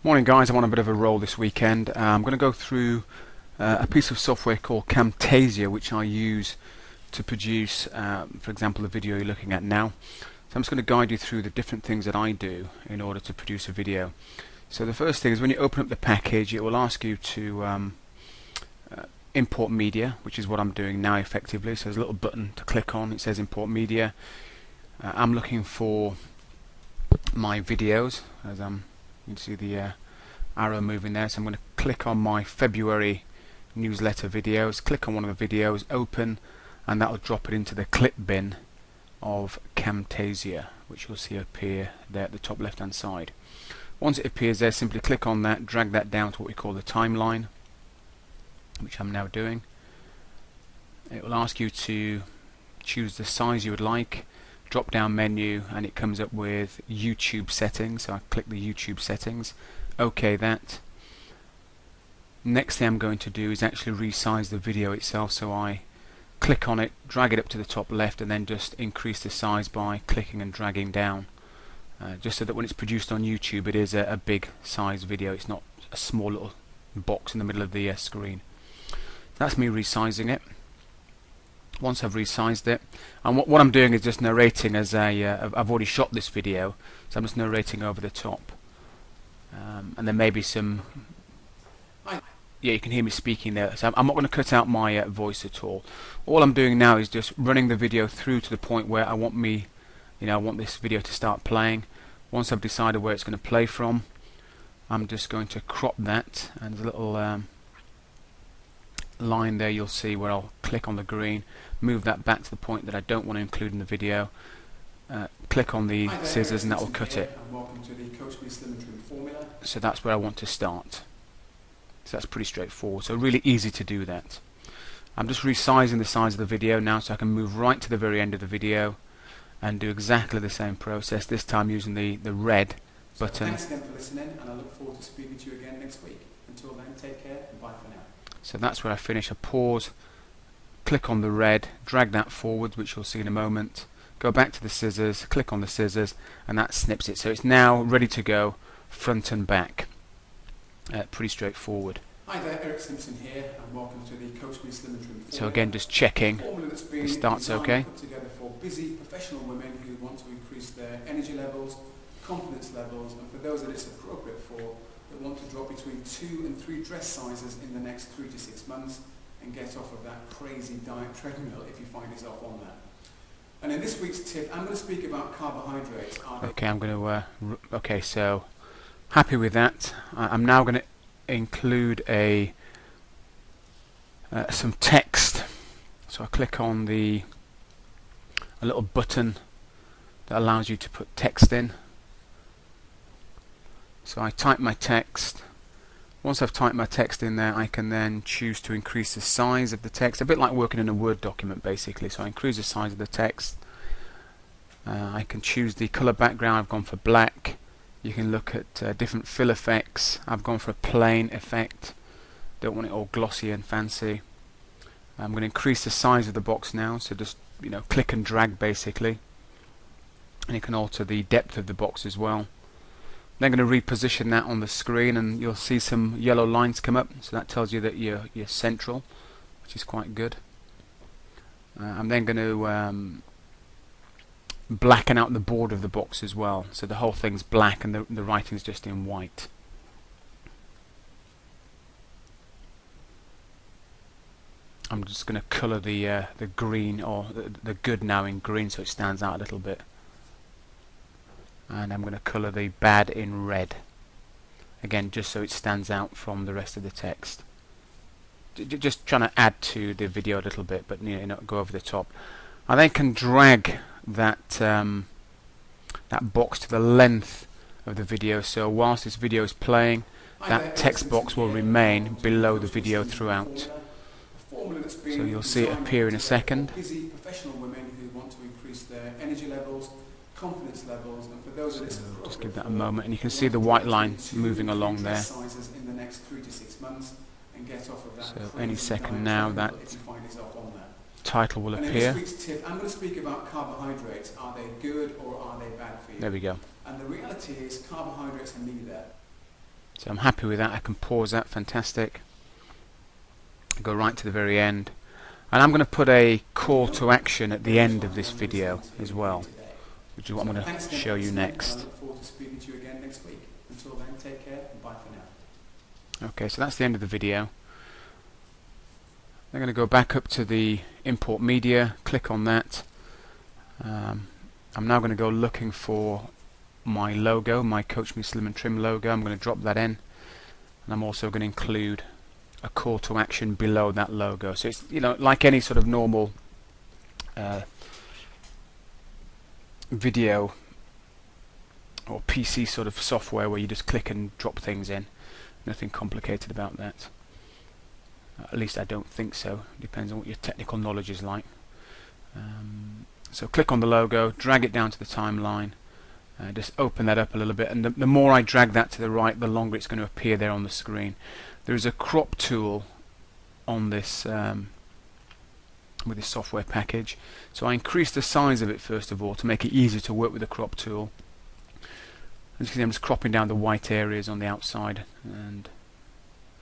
Morning guys, I'm on a bit of a roll this weekend. I'm going to go through a piece of software called Camtasia, which I use to produce, for example, the video you're looking at now. So I'm just going to guide you through the different things that I do in order to produce a video. So the first thing is when you open up the package, it will ask you to import media, which is what I'm doing now effectively. So there's a little button to click on, it says import media. I'm looking for my videos, as you can see the arrow moving there, so I'm going to click on my February newsletter videos, click on one of the videos, open, and that will drop it into the clip bin of Camtasia, which you'll see appear there at the top left hand side. Once it appears there, simply click on that, drag that down to what we call the timeline, which I'm now doing. It will ask you to choose the size you would like, drop down menu, and it comes up with YouTube settings, so I click the YouTube settings, OK that. Next thing I'm going to do is actually resize the video itself, so I click on it, drag it up to the top left, and then just increase the size by clicking and dragging down, just so that when it's produced on YouTube it is a big size video, it's not a small little box in the middle of the screen. That's me resizing it. Once I've resized it, and what I'm doing is just narrating as I've already shot this video, so I'm just narrating over the top, and there may be some, yeah, you can hear me speaking there, so I'm not going to cut out my voice at all. All I'm doing now is just running the video through to the point where I want this video to start playing. Once I've decided where it's going to play from, I'm just going to crop that, and there's a little line there you'll see where I'll click on the green, move that back to the point that I don't want to include in the video, click on the scissors, and that will cut it. So that's where I want to start. So that's pretty straightforward, so really easy to do that. I'm just resizing the size of the video now so I can move right to the very end of the video and do exactly the same process, this time using the red button. Thanks again for listening, and I look forward to speaking to you again next week. Until then, take care and bye for now. So that's where I finish. I pause, click on the red, drag that forward, which you'll see in a moment, go back to the scissors, click on the scissors, and that snips it. So it's now ready to go front and back. Pretty straightforward. Hi there, Eric Simpson here, and welcome to the Coach Me Slim and Trim formula. So again, just checking the start's okay. Put together for busy professional women who want to increase their energy levels, confidence levels, and for those that it's appropriate for, that want to drop between 2 and 3 dress sizes in the next 3 to 6 months and get off of that crazy diet treadmill if you find yourself on that. And in this week's tip, I'm going to speak about carbohydrates. Okay, I'm going to okay, so happy with that. I'm now going to include some text. So I click on a little button that allows you to put text in. So I type my text. Once I've typed my text in there, I can then choose to increase the size of the text, a bit like working in a Word document basically. So I increase the size of the text. I can choose the colour background. I've gone for black. You can look at different fill effects. I've gone for a plain effect. Don't want it all glossy and fancy. I'm going to increase the size of the box now, so just click and drag basically, and you can alter the depth of the box as well. Then I'm going to reposition that on the screen, and you'll see some yellow lines come up, so that tells you that you're central, which is quite good. I'm then going to blacken out the border of the box as well, so the whole thing's black and the writing's just in white. I'm just going to colour the green, or the good now, in green, so it stands out a little bit. And I'm going to colour the bad in red, again just so it stands out from the rest of the text. Just trying to add to the video a little bit, but not go over the top. I then can drag that that box to the length of the video, so whilst this video is playing, that text box will remain below the video throughout. So you'll see it appear in a second. Busy professional women who want to increase their energy levels, confidence levels, and for those that it's appropriate, just give that a moment, and you can see the white line moving along there. So any second now that title will appear. In this week's tip, I'm going to speak about carbohydrates. Are they good or are they bad for you? There we go. And the reality is carbohydrates are neither. So I'm happy with that. I can pause that. Fantastic. Go right to the very end. And I'm going to put a call to action at the end of this video as well, which is what I'm going to show you next. I look forward to speaking to you again next week. Until then, take care and bye for now. Okay, so that's the end of the video. I'm going to go back up to the import media, click on that. I'm now going to go looking for my logo, my Coach Me Slim and Trim logo. I'm going to drop that in, and I'm also going to include a call to action below that logo. So it's, you know, like any sort of normal video or PC sort of software where you just click and drop things in. Nothing complicated about that. At least I don't think so. Depends on what your technical knowledge is like. So click on the logo, drag it down to the timeline, just open that up a little bit, and the more I drag that to the right, the longer it's going to appear there on the screen. There is a crop tool on this with this software package, so I increase the size of it first of all to make it easier to work with the crop tool. As you can see, I'm just cropping down the white areas on the outside and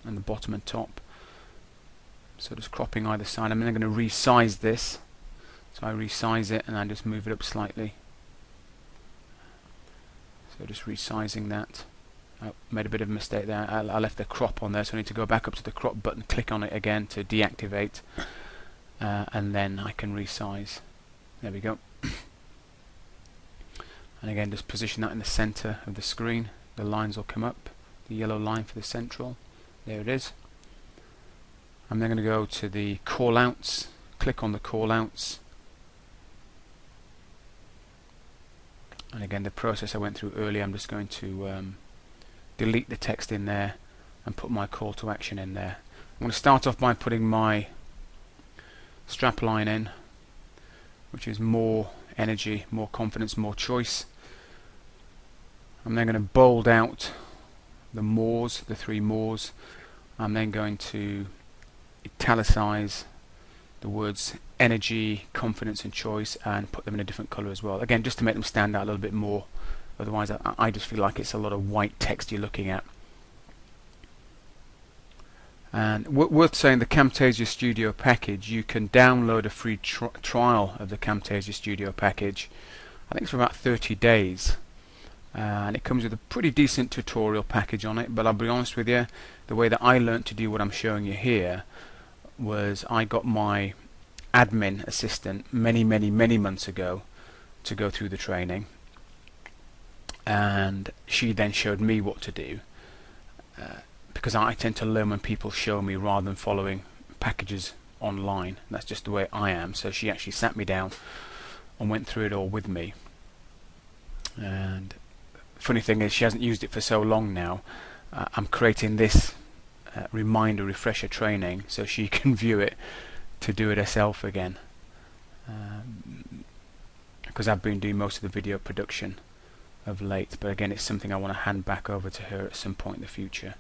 the bottom and top. So just cropping either side. I'm then going to resize this. So I resize it and I just move it up slightly. So just resizing that. I made a bit of a mistake there. I left the crop on there, so I need to go back up to the crop button, click on it again to deactivate, and then I can resize. There we go. And again, just position that in the center of the screen. The lines will come up. The yellow line for the central. There it is. I'm then going to go to the callouts. Click on the callouts. And again, the process I went through earlier, I'm just going to delete the text in there and put my call to action in there. I'm going to start off by putting my strap line in, which is more energy, more confidence, more choice. I'm then going to bold out the mores, the three mores. I'm then going to italicize the words energy, confidence and choice, and put them in a different color as well. Again, just to make them stand out a little bit more. Otherwise I just feel like it's a lot of white text you're looking at. And worth saying, the Camtasia Studio package, you can download a free trial of the Camtasia Studio package. I think it's for about 30 days. And it comes with a pretty decent tutorial package on it, but I'll be honest with you, the way that I learned to do what I'm showing you here was I got my admin assistant many months ago to go through the training, and she then showed me what to do, because I tend to learn when people show me rather than following packages online. That's just the way I am. So she actually sat me down and went through it all with me. And funny thing is, she hasn't used it for so long now. I'm creating this reminder refresher training so she can view it to do it herself again, because I've been doing most of the video production of late, but again, it's something I want to hand back over to her at some point in the future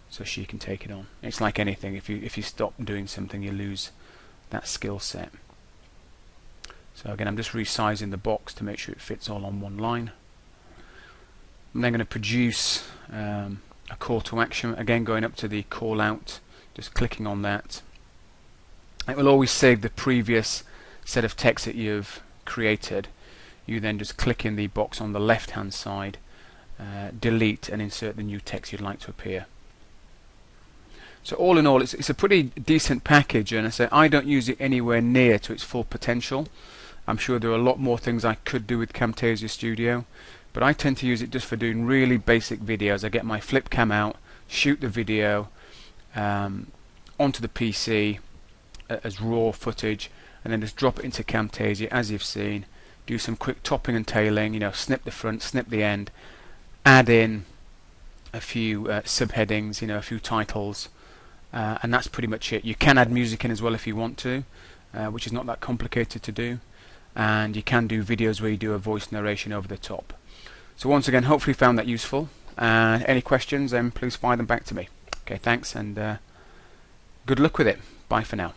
so she can take it on. It's like anything, if you stop doing something, you lose that skill set. So again, I'm just resizing the box to make sure it fits all on one line. I'm then going to produce a call to action, again going up to the call out, just clicking on that. It will always save the previous set of text that you've created. You then just click in the box on the left hand side, delete, and insert the new text you'd like to appear. So all in all, it's a pretty decent package, and I say I don't use it anywhere near to its full potential. I'm sure there are a lot more things I could do with Camtasia Studio, but I tend to use it just for doing really basic videos. I get my flip cam out, shoot the video onto the PC as raw footage, and then just drop it into Camtasia as you've seen, do some quick topping and tailing, you know, snip the front, snip the end, add in a few subheadings, you know, a few titles, and that's pretty much it. You can add music in as well if you want to, which is not that complicated to do, and you can do videos where you do a voice narration over the top. So once again, hopefully you found that useful. Any questions, then please fire them back to me. Okay, thanks, and good luck with it. Bye for now.